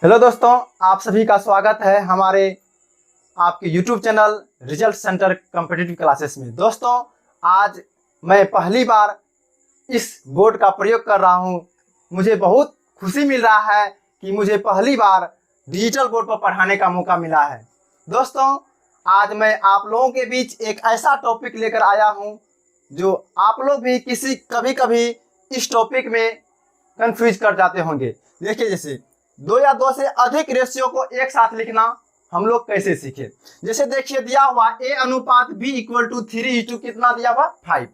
Hello दोस्तों, आप सभी का स्वागत है हमारे आपके YouTube channel result centre competitive classes में। दोस्तों, आज मैं पहली बार इस बोर्ड का प्रयोग कर रहा हूं। मुझे बहुत खुशी मिल रहा है कि मुझे पहली बार डिजिटल बोर्ड पर पढ़ाने का मौका मिला है। दोस्तों, आज मैं आप लोगों के बीच एक ऐसा टॉपिक लेकर आया हूं जो आप लोग भी कभी कभी इस टॉपिक में कंफ्यूज कर जाते होंगे। देखिए, जैसे 2 या 2 से अधिक रेशियो को एक साथ लिखना हम लोग कैसे सीखे। जैसे देखिए, दिया हुआ A अनुपात B इक्वल टू 3:2 कितना दिया हुआ 5,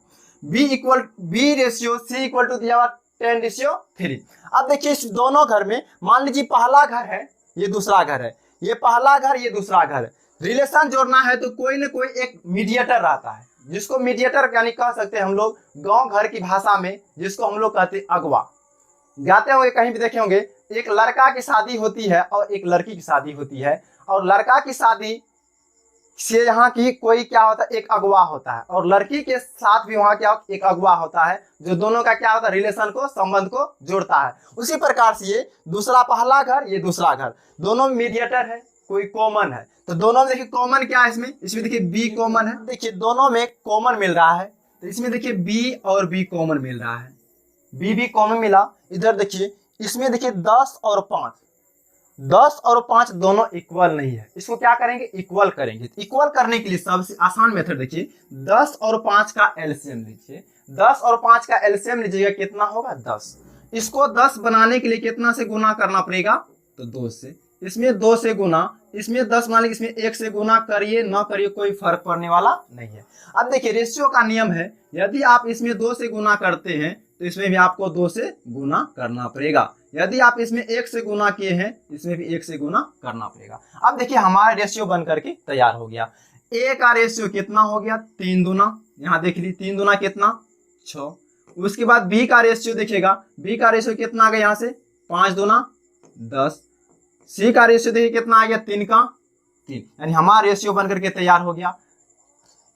B ratio C equal to दिया हुआ 10:3। अब देखिए, इस दोनों घर में मान लीजिए पहला घर है, ये दूसरा घर है, ये पहला घर, ये दूसरा घर। रिलेशन जोड़ना है तो कोई ना कोई एक मीडिएटर रहता है, जिसको मीडिएटर यानी कह सकते हैं हम लोग गांव घर की भाषा में, जिसको हम लोग कहते हैं अगवा। जाते होंगे, कहीं भी देखे होंगे, एक लड़का की शादी होती है और एक लड़की की शादी होती है, और लड़का की शादी से यहाँ की कोई क्या होता है, एक अगवा होता है, और लड़की के साथ भी वहाँ क्या एक अगवा होता है, जो दोनों का क्या होता है, रिलेशन को, संबंध को जोड़ता है। उसी प्रकार से ये दूसरा पहला घर, ये दूसरा घर, दोनों में मीडिएटर है, कोई कॉमन है। तो दोनों में देखिए कॉमन क्या है, इसमें देखिए बी कॉमन है। देखिए दोनों में कॉमन मिल रहा है, तो इसमें देखिए बी और बी कॉमन मिल रहा है, बी भी कॉमन मिला। इधर देखिए, इसमें देखिए 10 और 5 दोनों इक्वल नहीं है। इसको क्या करेंगे, इक्वल करेंगे। इक्वल करने के लिए सबसे आसान मेथड देखिए, 10 और 5 का एलसीएम लीजिए। 10 और 5 का एलसीएम लीजिएगा, कितना होगा 10। इसको 10 बनाने के लिए कितना से गुना करना पड़ेगा, तो 2 से। इसमें 2 से गुना, इसमें 10 मान लीजिए, इसमें 1 से गुना करिए ना करिए, कोई फर्क पड़ने वाला नहीं है। अब देखिए, रेशियो का नियम है, यदि आप इसमें 2 से गुना करते हैं तो इसमें भी आपको 2 से गुना करना पड़ेगा। यदि आप इसमें 1 से गुना किए हैं, इसमें भी 1 से गुना करना पड़ेगा। अब देखिए, हमारा रेशियो बन करके तैयार हो गया। ए का रेशियो कितना हो गया, 3 दूना, यहाँ देख लीजिए 3 दूना कितना 6। उसके बाद बी का रेशियो देखिएगा, बी का रेशियो कितना आ गया, यहाँ से 5 दूना 10। सी का रेशियो देखिए कितना आ गया, 3 का 3, यानी हमारा रेशियो बन करके तैयार हो गया।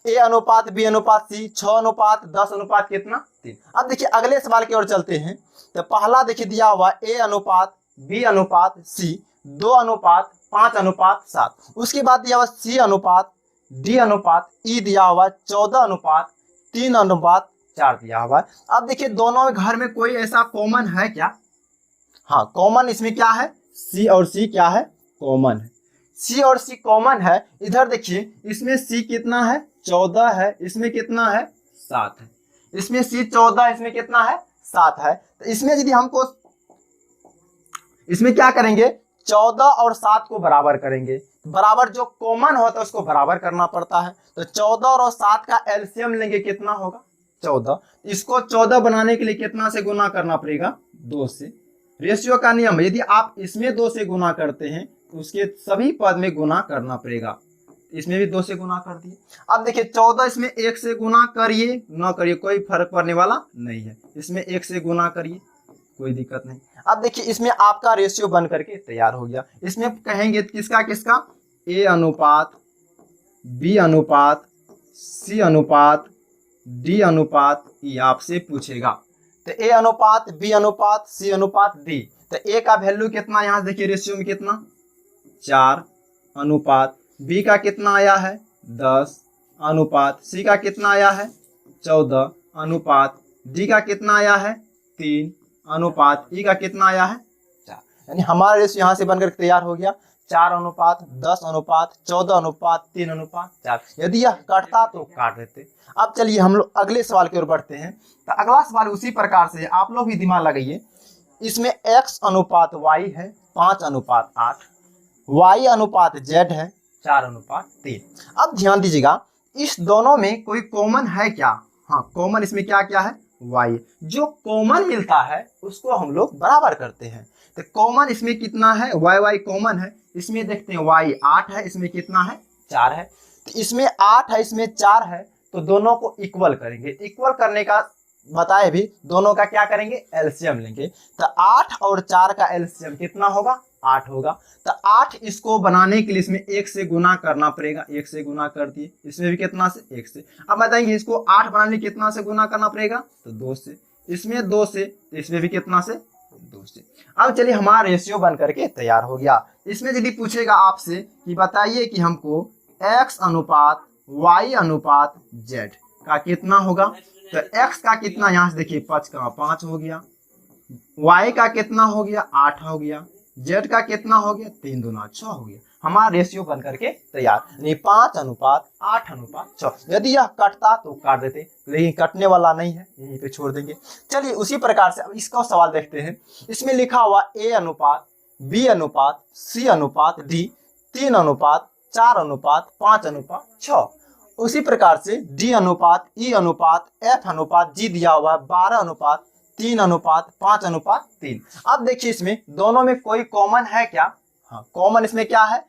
ए अनुपात बी अनुपात सी, 6 अनुपात 10 अनुपात कितना 3। अब देखिए अगले सवाल की ओर चलते हैं। तो पहला देखिए दिया हुआ ए अनुपात बी अनुपात सी 2 अनुपात 5 अनुपात 7। उसके बाद दिया हुआ सी अनुपात डी अनुपात ई दिया हुआ 14 अनुपात 3 अनुपात 4 दिया हुआ। अब देखिए दोनों घर में कोई ऐसा कॉमन है क्या, हाँ कॉमन इसमें क्या है, सी और सी क्या है, कॉमन है। सी और सी कॉमन है। इधर देखिए, इसमें सी कितना है 14 है, इसमें कितना है 7 है। इसमें सी 14, इसमें कितना है 7 है। तो इसमें यदि हमको इसमें क्या करेंगे, 14 और 7 को बराबर करेंगे। बराबर जो कॉमन होता है उसको बराबर करना पड़ता है। तो 14 और 7 का एलसीएम लेंगे, कितना होगा 14। इसको 14 बनाने के लिए कितना से गुना करना पड़ेगा, 2 से। रेशियो का नियम, यदि आप इसमें 2 से गुना करते हैं तो उसके सभी पद में गुना करना पड़ेगा। इसमें भी 2 से गुना कर दिए। अब देखिए 14, इसमें 1 से गुना करिए ना करिए, कोई फर्क पड़ने वाला नहीं है। इसमें 1 से गुना करिए, कोई दिक्कत नहीं। अब देखिए, इसमें आपका रेशियो बन करके तैयार हो गया। इसमें कहेंगे किसका किसका, ए अनुपात बी अनुपात सी अनुपात डी अनुपात ई आपसे पूछेगा। तो ए अनुपात बी अनुपात सी अनुपात डी। तो ए का वैल्यू कितना, यहाँ देखिए रेशियो में कितना 4 अनुपात, बी का कितना आया है 10 अनुपात, सी का कितना आया है 14 अनुपात, डी का कितना आया है 3 अनुपात, ई का कितना आया है 4। यानी हमारा रेशियो यहाँ से बनकर तैयार हो गया, 4 अनुपात 10 अनुपात 14 अनुपात 3 अनुपात 4। यदि यह कटता तो काट देते। अब चलिए हम लोग अगले सवाल की ओर बढ़ते हैं। तो अगला सवाल उसी प्रकार से, आप लोग भी दिमाग लगाइए। इसमें x अनुपात y है 5 अनुपात 8, y अनुपात z है 4 अनुपात 3। अब ध्यान दीजिएगा, इस दोनों में कोई कॉमन है क्या, हाँ कॉमन इसमें क्या क्या है, y। जो कॉमन मिलता है उसको हम लोग बराबर करते हैं। तो कॉमन इसमें कितना है, y कॉमन है। इसमें देखते हैं y 8 है, इसमें कितना है 4 है। तो इसमें 8 है, इसमें 4 है, तो दोनों को इक्वल करेंगे। इक्वल करने का बताए भी, दोनों का क्या करेंगे, एलसीएम लेंगे। तो 8 और 4 का एलसीएम कितना होगा, 8 होगा। तो 8 इसको बनाने के लिए इसमें 1 से गुना करना पड़ेगा, 1 से गुना कर दिए। इसमें भी कितना से, 1 से। अब बताएंगे इसको 8 बनाने के लिए कितना से गुना करना पड़ेगा, तो 2 से। इसमें 2 से, तो इसमें भी कितना से 2 से। अब चलिए हमारा रेशियो बन करके तैयार हो गया। इसमें यदि पूछेगा आपसे कि बताइए कि हमको x अनुपात y अनुपात z का कितना होगा, तो x का कितना, यहाँ से देखिए 5 का 5 हो गया, y का कितना हो गया 8 हो गया, z का कितना हो गया 3 दूना 6 हो गया। हमारा रेशियो बन करके तैयार, यानी 5 अनुपात 8 अनुपात 6। यदि यह कटता तो काट देते, लेकिन कटने वाला नहीं है, यहीं पे छोड़ देंगे। चलिए उसी प्रकार से अब इसका सवाल देखते हैं। इसमें लिखा हुआ a अनुपात b अनुपात c अनुपात d 3 अनुपात 4 अनुपात 5 अनुपात 6। उसी प्रकार से d अनुपात e अनुपात f अनुपात g दिया हुआ है 12 अनुपात 3 अनुपात 5 अनुपात 3। अब देखिए इसमें दोनों में कोई कॉमन है क्या, हाँ कॉमन इसमें क्या है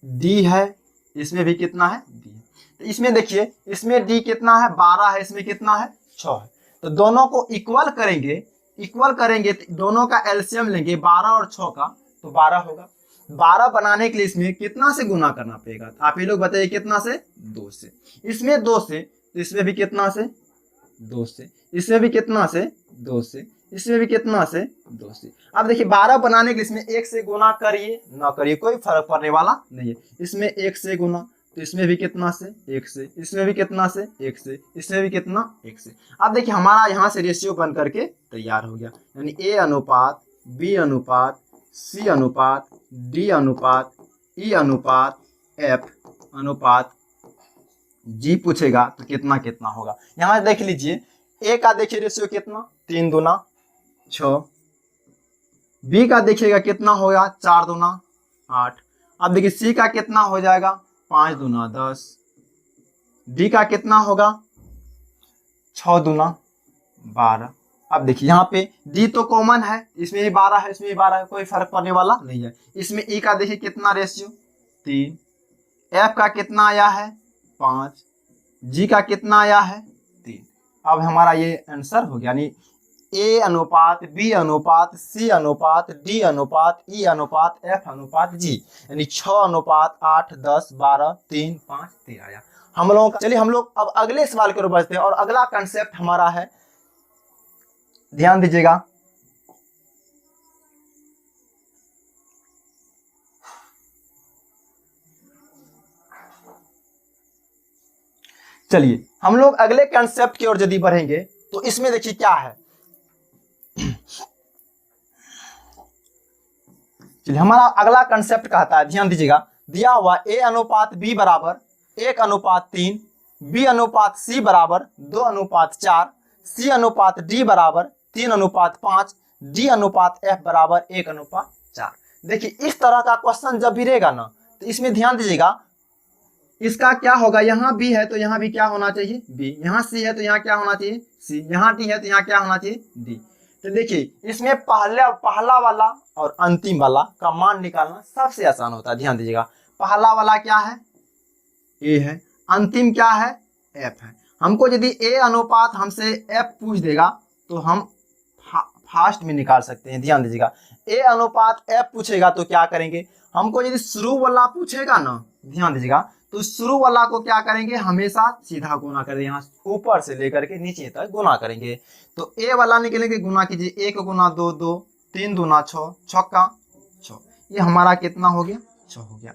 d है, इसमें भी कितना है d है। तो इसमें देखिए इसमें d कितना है 12 है, इसमें कितना है 6 है। तो दोनों को इक्वल करेंगे, तो दोनों का एलसीएम लेंगे 12 और 6 का, तो 12 होगा। 12 बनाने के लिए इसमें कितना से गुना करना पड़ेगा, आप ये लोग बताइए कितना से 2 से। इसमें 2 से, तो इसमें भी कितना से 2 से, इसमें भी कितना से 2 से, इसमें भी कितना से 2 से। अब देखिए 12 बनाने के लिए इसमें 1 से गुना करिए ना करिए कोई फर्क पड़ने वाला नहीं है। इसमें 1 से गुना, तो इसमें भी कितना से 1 से, इसमें भी कितना से 1 से, इसमें भी कितना 1 से। अब देखिए हमारा यहाँ से रेशियो बन करके तैयार हो गया, यानी a अनुपात b अनुपात c अनुपात d अनुपात e अनुपात f अनुपात g पूछेगा तो कितना कितना होगा। यहाँ देख लीजिए a का देखिए रेशियो कितना 3 दूना 6, b का देखिएगा कितना होगा 4 दूना 8। अब देखिए c का कितना हो जाएगा 5 दूना 10, d का कितना होगा 6 दूना 12। अब देखिए यहाँ पे d तो कॉमन है, इसमें भी 12 है, इसमें भी 12 है, कोई फर्क पड़ने वाला नहीं है। इसमें e का देखिए कितना रेशियो 3, f का कितना आया है 5, g का कितना आया है 3। अब हमारा ये आंसर हो गया, यानी a अनुपात b अनुपात c अनुपात d अनुपात e अनुपात f अनुपात g, यानी 6 अनुपात 8 10 12 3 5 3 आया हम लोगों का। चलिए हम लोग अब अगले सवाल की ओर बढ़ते हैं और अगला कंसेप्ट हमारा है, ध्यान दीजिएगा। चलिए हम लोग अगले कंसेप्ट की ओर यदि बढ़ेंगे तो इसमें देखिए क्या है। चलिए हमारा अगला कंसेप्ट कहता है, ध्यान दीजिएगा, दिया हुआ a अनुपात b बराबर 1 अनुपात 3, b अनुपात c बराबर 2 अनुपात 4, c अनुपात d बराबर 3 अनुपात 5, d अनुपात f बराबर 1 अनुपात 4। देखिए इस तरह का क्वेश्चन जब भी रहेगा ना तो इसमें ध्यान दीजिएगा, इसका क्या होगा, यहाँ b है तो यहाँ भी क्या होना चाहिए b, यहाँ c है तो यहाँ क्या होना चाहिए c, यहाँ d है तो यहाँ क्या होना चाहिए d। तो देखिए इसमें पहला वाला और अंतिम वाला का मान निकालना सबसे आसान होता है। ध्यान दीजिएगा, पहला वाला क्या है a है, अंतिम क्या है f है। हमको यदि a अनुपात हमसे f पूछ देगा तो हम फास्ट में निकाल सकते हैं। ध्यान दीजिएगा, a अनुपात f पूछेगा तो क्या करेंगे, हमको यदि शुरू वाला पूछेगा ना, ध्यान दीजिएगा, तो शुरू वाला को क्या करेंगे हमेशा सीधा गुना करेंगे, यहाँ ऊपर से लेकर के नीचे तक गुना करेंगे। तो a वाला निकलेंगे, गुना कीजिए, 1 गुना 2 2, 3 दूना 6, 6 का 6, ये हमारा कितना हो गया 6 हो गया।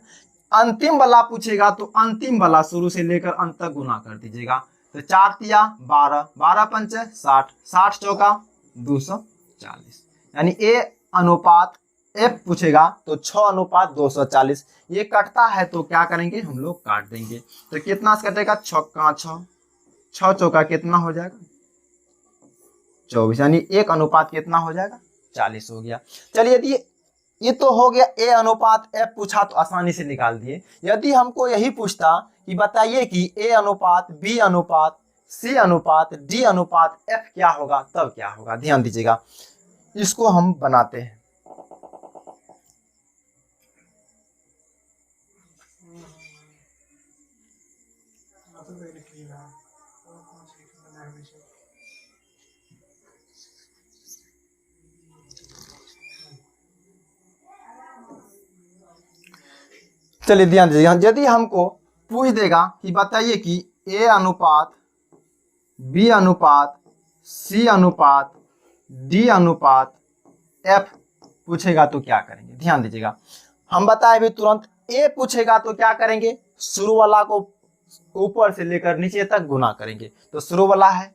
अंतिम वाला पूछेगा तो अंतिम वाला शुरू से लेकर अंत तक गुना कर दीजिएगा। तो 4 तिया 12, 12 पंच 60, 60 चौका 240, यानी a अनुपात f पूछेगा तो 6 अनुपात 240। ये कटता है तो क्या करेंगे हम लोग काट देंगे। तो कितना से कटेगा 6 का 6, 6 चौका कितना हो जाएगा 24, यानी 1 अनुपात कितना हो जाएगा 40 हो गया। चलिए यदि ये तो हो गया a अनुपात f पूछा तो आसानी से निकाल दिए। यदि हमको यही पूछता कि बताइए कि a अनुपात b अनुपात c अनुपात d अनुपात f क्या होगा, तब क्या होगा। ध्यान दीजिएगा, इसको हम बनाते हैं। चलिए ध्यान दीजिएगा, यदि हमको पूछ देगा कि बताइए कि a अनुपात b अनुपात c अनुपात d अनुपात एफ पूछेगा तो क्या करेंगे, ध्यान दीजिएगा। हम बताए अभी तुरंत, ए पूछेगा तो क्या करेंगे, शुरू वाला को ऊपर से लेकर नीचे तक गुना करेंगे। तो शुरू वाला है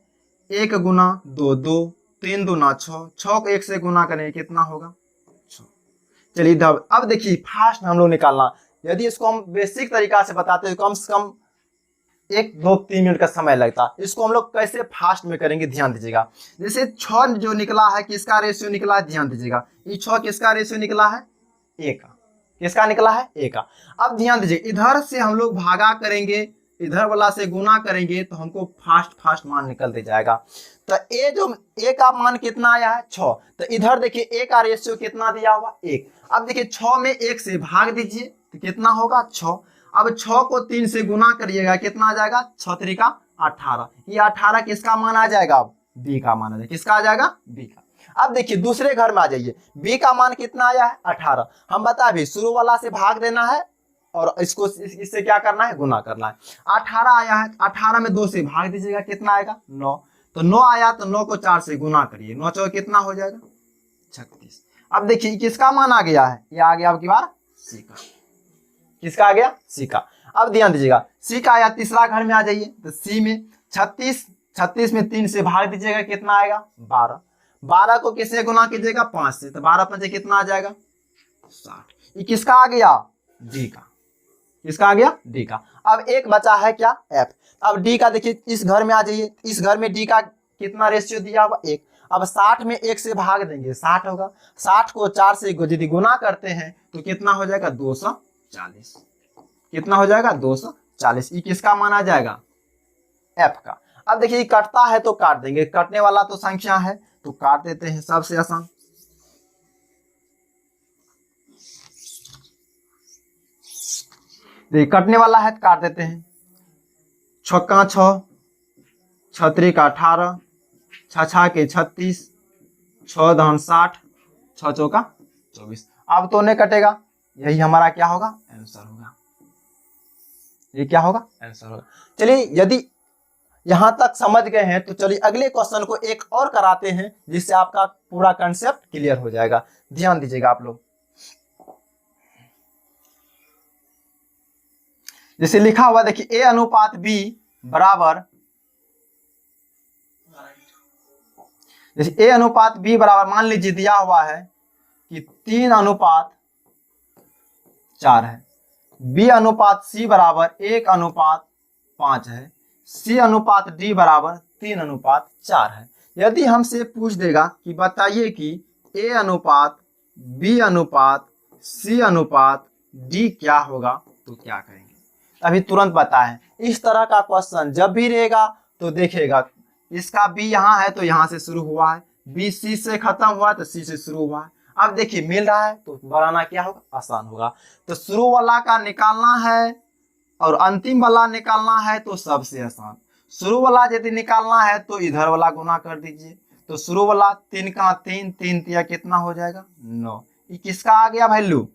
1 गुना 2 2, 3 दूना 6, 6 को 1 से गुना करेंगे कितना होगा 6। चलिए इधर अब देखिए फास्ट हम लोग निकालना, यदि इसको हम बेसिक तरीका से बताते हैं कम से कम 1 2 3 मिनट का समय लगता। इसको हम लोग कैसे फास्ट में करेंगे, ध्यान दीजिएगा। जैसे 6 जो निकला है किसका रेशियो निकला है, ध्यान दीजिएगा। ये 6 किसका रेशियो निकला है, ए का। किसका निकला है, ए का। अब ध्यान दीजिए इधर से हम लोग भागा करेंगे, इधर वाला से गुना करेंगे तो हमको फास्ट मान निकल दे जाएगा। तो ए जो ए का मान कितना आया है 6, तो इधर देखिए ए का रेशियो कितना दिया हुआ 1। अब देखिए 6 में 1 से भाग दीजिए तो कितना होगा 6। अब 6 को 3 से गुना करिएगा कितना आ जाएगा 6 3 का 18। ये 18 किसका मान आ जाएगा, अब बी का मान आ जाएगा। किसका आ जाएगा, बी का। अब देखिए दूसरे घर में आ जाइए, बी का मान कितना आया है 18। हम बता भी शुरू वाला से भाग देना है और इसको इससे क्या करना है, गुना करना है। 18 आया है, 18 में 2 से भाग दीजिएगा कितना आएगा 9। तो 9 आया तो 9 को 4 से गुना करिए, 9 चौके कितना हो जाएगा 36। अब देखिए किसका मान आ गया है, ये आ गया अब की बार सी का। किसका आ गया, सी का। अब ध्यान दीजिएगा सी का आया, तीसरा घर में आ जाइए तो सी में 36 में 3 से भाग दीजिएगा कितना आएगा 12। 12 को किससे गुना कीजिएगा 5 से, तो 12 5 कितना आ जाएगा 60। ये किसका आ गया, डी का। किसका आ गया, डी का। अब एक बचा है क्या, एफ। अब डी का देखिए इस घर में आ जाइए, इस घर में डी का कितना रेशियो दिया हुआ 1। अब 60 में 1 से भाग देंगे 60 होगा, 60 को 4 से यदि गुना करते हैं तो कितना हो जाएगा 240। कितना हो जाएगा 240। ये किसका मान आ जाएगा, एफ का। अब देखिए कटता है तो काट देंगे, कटने वाला तो संख्या है तो काट देते हैं, सबसे आसान। देखिए कटने वाला है तो काट देते हैं। 6 का 6, 6 3 का 18, 6 6 के 36, 6 10 60, 6 चौका 24। अब तो नहीं कटेगा, यही हमारा क्या होगा, आंसर होगा। ये क्या होगा, आंसर होगा। चलिए यदि यहां तक समझ गए हैं तो चलिए अगले क्वेश्चन को एक और कराते हैं जिससे आपका पूरा कंसेप्ट क्लियर हो जाएगा। ध्यान दीजिएगा आप लोग, जैसे लिखा हुआ देखिए ए अनुपात बी बराबर, जैसे ए अनुपात बी बराबर मान लीजिए दिया हुआ है कि 3 अनुपात 4 है, बी अनुपात सी बराबर 1 अनुपात 5 है, सी अनुपात डी बराबर 3 अनुपात 4 है। यदि हमसे पूछ देगा कि बताइए कि ए अनुपात बी अनुपात सी अनुपात डी क्या होगा तो क्या करेंगे, अभी तुरंत बताएं। इस तरह का क्वेश्चन जब भी रहेगा तो देखेगा इसका बी यहाँ है तो यहाँ से शुरू हुआ है, बी सी से खत्म हुआ तो सी से शुरू हुआ है। अब देखिए मिल रहा है तो बनाना क्या होगा, आसान होगा। तो शुरू वाला का निकालना है और अंतिम वाला निकालना है तो सबसे आसान। शुरू वाला यदि निकालना है तो इधर वाला गुना कर दीजिए, तो शुरू वाला 3 का 3, 3 तिया कितना हो जाएगा 9। ये किसका आ गया वैल्यू,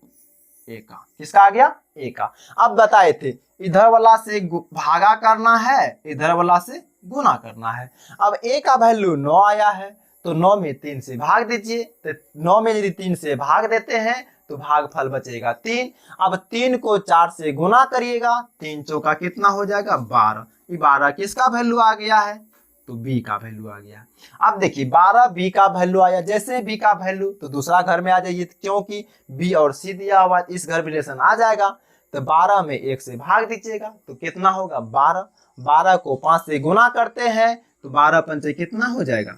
ए का। किसका आ गया, ए का। अब बताए थे इधर वाला से भागा करना है, इधर वाला से गुना करना है। अब ए का वैल्यू 9 आया है तो 9 में 3 से भाग दीजिए, तो 9 में यदि 3 से भाग देते हैं तो भागफल बचेगा 3। अब 3 को 4 से गुना करिएगा, 3 चौका कितना हो जाएगा 12। ये 12 किसका वैल्यू आ गया है, तो बी का वैल्यू आ गया। अब देखिए 12 बी का वैल्यू आया, जैसे बी का वैल्यू तो दूसरा घर में आ जाइए, क्योंकि बी और सी दिया हुआ इस घर में रिलेशन आ जाएगा। तो 12 में 1 से भाग दीजिएगा तो कितना होगा 12। 12 को 5 से गुना करते हैं तो 12 पंचे कितना हो जाएगा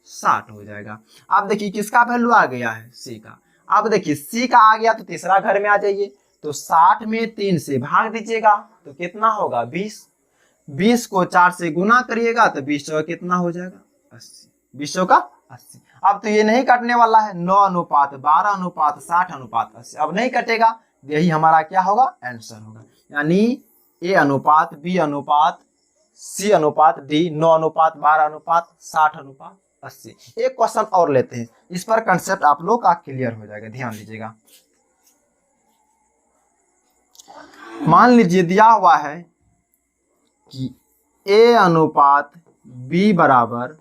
60 हो जाएगा। अब देखिए किसका वैल्यू आ गया है, सी का। अब देखिए सी का आ गया तो तीसरा घर में आ जाइए, तो 60 में 3 से भाग दीजिएगा तो कितना होगा 20। 20 को 4 से गुना करिएगा तो 20 चौका कितना हो जाएगा 80। 20 चौका 80। अब तो ये नहीं कटने वाला है, 9 अनुपात 12 अनुपात 60 अनुपात 80। अब नहीं कटेगा, यही हमारा क्या होगा, आंसर होगा। यानी ए अनुपात बी अनुपात सी अनुपात डी 9 अनुपात 12 अनुपात 60 अनुपात 80। एक क्वेश्चन और लेते हैं, इस पर कंसेप्ट आप लोग का क्लियर हो जाएगा। ध्यान दीजिएगा, मान लीजिए दिया हुआ है कि ए अनुपात बी बराबर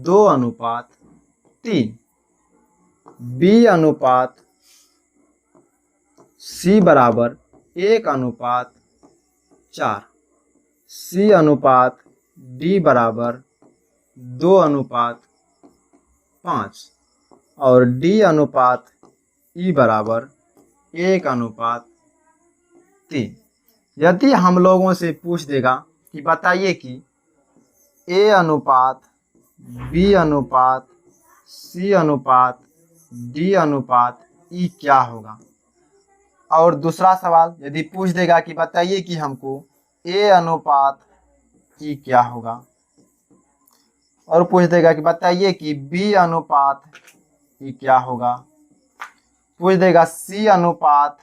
2 अनुपात 3। B अनुपात C बराबर 1:4, C अनुपात D बराबर 2:5 और D अनुपात E बराबर 1:3। यदि हम लोगों से पूछ देगा कि बताइए कि A अनुपात B अनुपात C अनुपात D अनुपात E क्या होगा, और दूसरा सवाल यदि पूछ देगा कि बताइए कि हमको A अनुपात E क्या होगा, और पूछ देगा कि बताइए कि B अनुपात E क्या होगा, पूछ देगा C अनुपात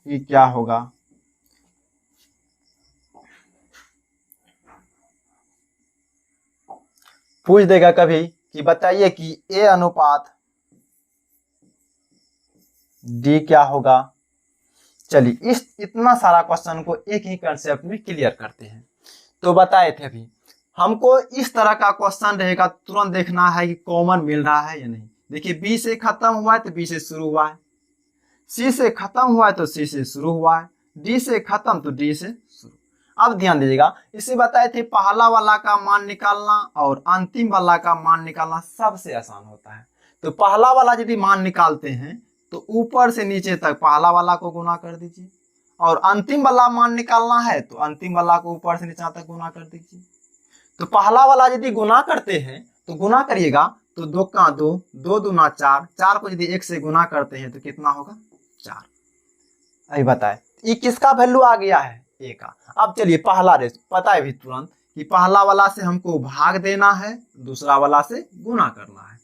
E क्या होगा, पूछ देगा कभी कि बताइए कि A अनुपात D क्या होगा। चलिए इस इतना सारा क्वेश्चन को एक ही कंसेप्ट में क्लियर करते हैं। तो बताए थे अभी हमको इस तरह का क्वेश्चन रहेगा, तुरंत देखना है कि कॉमन मिल रहा है या नहीं। देखिए B से खत्म हुआ है तो B से शुरू हुआ है, C से खत्म हुआ है तो C से शुरू हुआ है, D से खत्म तो D से शुरू। अब ध्यान दीजिएगा, इसे बताए थे पहला वाला का मान निकालना और अंतिम वाला का मान निकालना सबसे आसान होता है। तो पहला वाला यदि मान निकालते हैं तो ऊपर से नीचे तक पहला वाला को गुना कर दीजिए, और अंतिम वाला मान निकालना है तो अंतिम वाला को ऊपर से नीचे तक गुना कर दीजिए। तो पहला वाला यदि गुना करते हैं तो गुना करिएगा तो 2 का 2, 2 दूना 4, 4 को यदि 1 से गुना करते हैं तो कितना होगा 4। अभी बताए ये किसका वैल्यू आ गया है, A का। अब चलिए पहला रेस पता है भी तुरंत कि पहला वाला से हमको भाग देना है, दूसरा वाला से गुना करना है।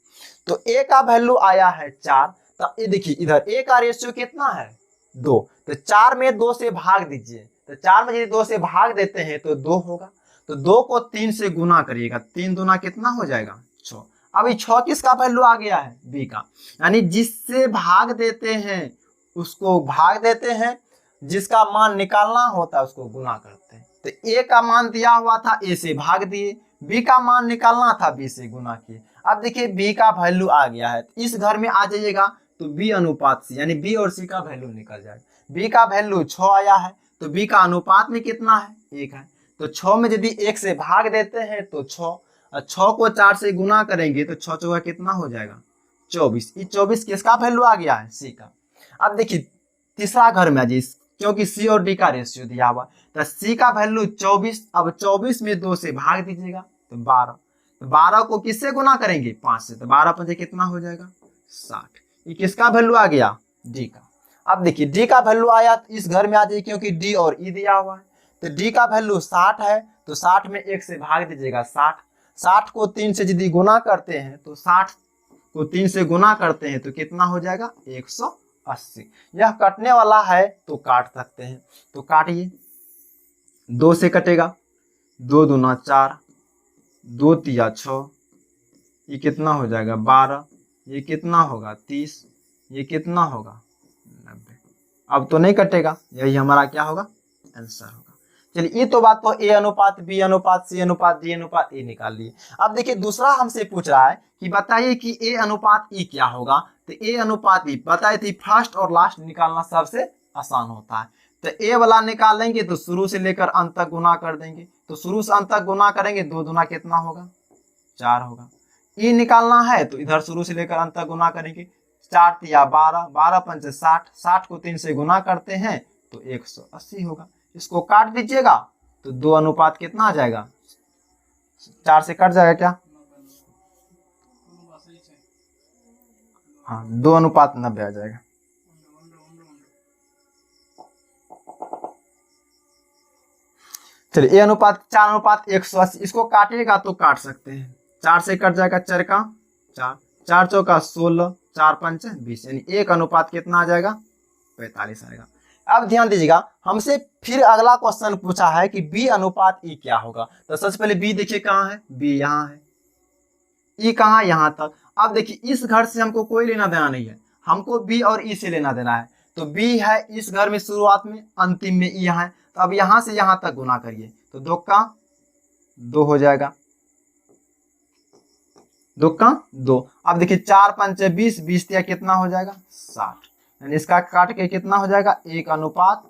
तो A का वैल्यू आया है 4। तो ये देखिए इधर A का रेशियो कितना है 2, तो 4 में 2 से भाग दीजिए, तो 4 में यदि 2 से भाग देते हैं तो 2 होगा। तो 2 को 3 से गुना करिएगा, 3 दूना कितना हो जाएगा 6। अभी 6 किसका वैल्यू आ गया है B का, यानी जिससे भाग देते हैं उसको भाग देते हैं, जिसका मान निकालना होता है उसको गुना करते हैं। तो A का मान दिया हुआ था, A से भाग दिए, B का मान निकालना था, B से गुना किए। अब देखिए B का वैल्यू आ गया है, इस घर में आ जाइएगा तो B अनुपात C, यानी B और C का वैल्यू निकल जाएगा। B का वैल्यू 6 आया है तो B का अनुपात में कितना है 1 है। तो 6 में यदि 1 से भाग देते हैं तो 6, 6 को 4 से गुना करेंगे तो 6 चौका कितना हो जाएगा 24। ये 24 किसका वैल्यू आ गया है C का। अब देखिए तीसरा घर में आ जाइए, क्योंकि C और D का रेशियो दिया हुआ, तो C का वैल्यू 24। अब 24 में 2 से भाग दीजिएगा तो 12, तो 12 को किससे गुना करेंगे 5 से, तो 12 पंजे कितना हो जाएगा 60। ये किसका वैल्यू आ गया D का। अब देखिए D का वैल्यू आया तो इस घर में आ जाइए, क्योंकि D और E दिया हुआ है, तो D का वैल्यू 60 है, तो 60 में 1 से भाग दीजिएगा 60, 60 को 3 से यदि गुना करते हैं तो 60 को 3 से गुना करते हैं तो कितना हो जाएगा 180। यह कटने वाला है तो काट सकते हैं, तो काटिए, 2 से कटेगा, 2 दूना 4, 2 तिया 6, ये कितना हो जाएगा 12, ये कितना होगा 30, ये कितना होगा 90। अब तो नहीं कटेगा, यही हमारा क्या होगा आंसर होगा। चलिए ये तो बात तो A अनुपात B अनुपात C अनुपात D अनुपात E निकाल लिए। अब देखिए दूसरा हमसे पूछ रहा है कि बताइए कि A अनुपात E क्या होगा। तो A अनुपात E बताए थे, फर्स्ट और लास्ट निकालना सबसे आसान होता है। तो A वाला निकालेंगे तो शुरू से लेकर अंत तक गुना कर देंगे, तो शुरू से अंत तक गुना करेंगे, 2 दूना कितना होगा 4 होगा। E निकालना है तो इधर शुरू से लेकर अंत तक गुना करेंगे, 4 तिया 12, 12 पंचे 60, 60 को 3 से गुना करते हैं तो 180 होगा। इसको काट दीजिएगा तो 2 अनुपात कितना आ जाएगा 4 से कट जाएगा क्या, हाँ 2 अनुपात 90 आ जाएगा। चलिए A अनुपात 4 अनुपात 180, इसको काटिएगा तो काट सकते हैं, 4 से कट जाएगा 4 का 4, 4 चौका 16, 4 पंच 20, यानी 1 अनुपात कितना आ जाएगा 45 आएगा। अब ध्यान दीजिएगा, हमसे फिर अगला क्वेश्चन पूछा है कि B अनुपात E क्या होगा। तो सबसे पहले B देखिए कहाँ है, B यहाँ है, E कहाँ यहाँ तक। अब देखिए इस घर से हमको कोई लेना देना नहीं है, हमको B और E से लेना देना है। तो B है इस घर में शुरुआत में, अंतिम में E यहाँ है, तो अब यहाँ से यहाँ तक गुना करिए तो 2 का 2 हो जाएगा, 2 2। अब देखिए 4 5 20, 20 या कितना हो जाएगा 60, यानी इसका काट के कितना हो जाएगा 1:30,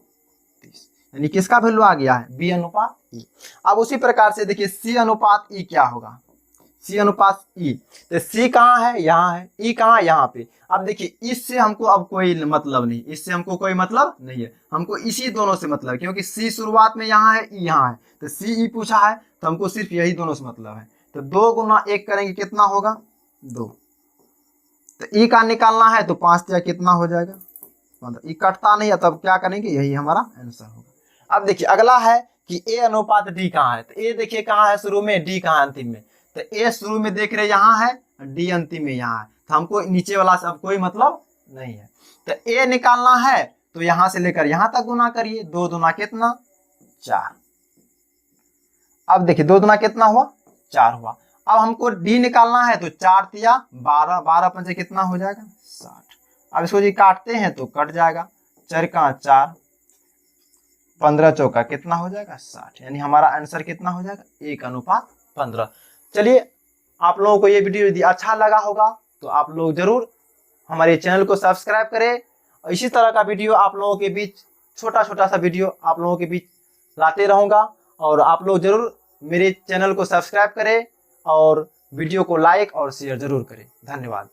यानी किसका वैल्यू आ गया है B/E। अब उसी प्रकार से देखिए C/E क्या होगा, C/E। तो C कहाँ है, यहाँ है, E कहाँ, यहाँ पे। अब देखिए इससे हमको अब कोई मतलब नहीं, इससे हमको कोई मतलब नहीं है, हमको इसी दोनों से मतलब है, क्योंकि C शुरुआत में यहाँ है, E यहाँ है, तो CE पूछा है तो हमको सिर्फ यही दोनों से मतलब है। तो 2 गुना 1 करेंगे कितना होगा 2। तो E का निकालना है तो 5 या कितना हो जाएगा 15। E कटता नहीं है, तब क्या करेंगे, यही हमारा आंसर होगा। अब देखिए अगला है कि A/D कहाँ है। तो A देखिए कहाँ है शुरू में, D कहाँ है अंतिम में। तो A शुरू में देख रहे यहाँ है, D अंतिम में यहाँ है, तो हमको नीचे वाला से अब कोई मतलब नहीं है। तो A निकालना है तो यहाँ से लेकर यहाँ तक गुना करिए, 2 दूना कितना 4। अब देखिए 2 दूना कितना हुआ 4 हुआ। अब हमको D निकालना है तो 4 तिया 12, 12 पंचे कितना हो जाएगा 60। अब इसको जी काटते हैं तो कट जाएगा, 4 का 4, 15 चौका कितना हो जाएगा 60, यानी हमारा आंसर कितना हो जाएगा 1:15। चलिए आप लोगों को ये वीडियो यदि अच्छा लगा होगा तो आप लोग जरूर हमारे चैनल को सब्सक्राइब करें, और इसी तरह का वीडियो आप लोगों के बीच, छोटा छोटा सा वीडियो आप लोगों के बीच लाते रहूँगा। और आप लोग जरूर मेरे चैनल को सब्सक्राइब करें और वीडियो को लाइक और शेयर जरूर करें। धन्यवाद।